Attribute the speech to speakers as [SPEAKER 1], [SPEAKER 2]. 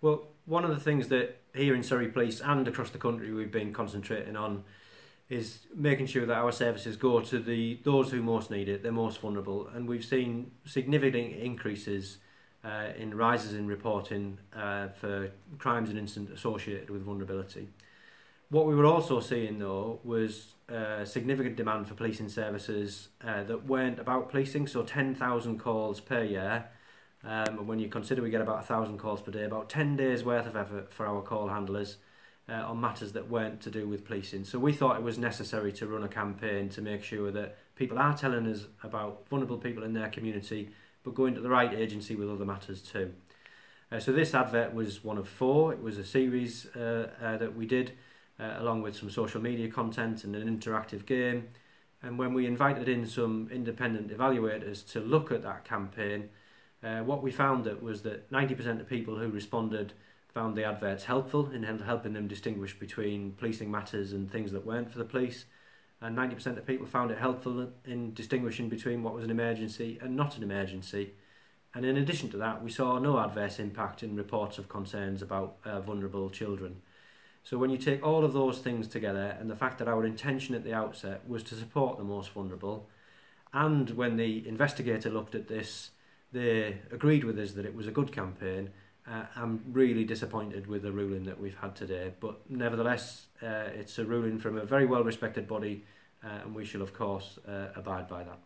[SPEAKER 1] Well, one of the things that here in Surrey Police and across the country we've been concentrating on is making sure that our services go to those who most need it, they're most vulnerable, and we've seen significant increases in rises in reporting for crimes and incidents associated with vulnerability. What we were also seeing though was significant demand for policing services that weren't about policing, so 10,000 calls per year. And when you consider we get about 1,000 calls per day, about 10 days worth of effort for our call handlers on matters that weren't to do with policing. So we thought it was necessary to run a campaign to make sure that people are telling us about vulnerable people in their community, but going to the right agency with other matters too. So this advert was one of 4. It was a series that we did along with some social media content and an interactive game. And when we invited in some independent evaluators to look at that campaign, what we found was that 90% of people who responded found the adverts helpful in helping them distinguish between policing matters and things that weren't for the police, and 90% of people found it helpful in distinguishing between what was an emergency and not an emergency. And in addition to that, we saw no adverse impact in reports of concerns about vulnerable children. So when you take all of those things together, and the fact that our intention at the outset was to support the most vulnerable, and when the investigator looked at this, they agreed with us that it was a good campaign. I'm really disappointed with the ruling that we've had today, but nevertheless it's a ruling from a very well respected body, and we shall of course abide by that.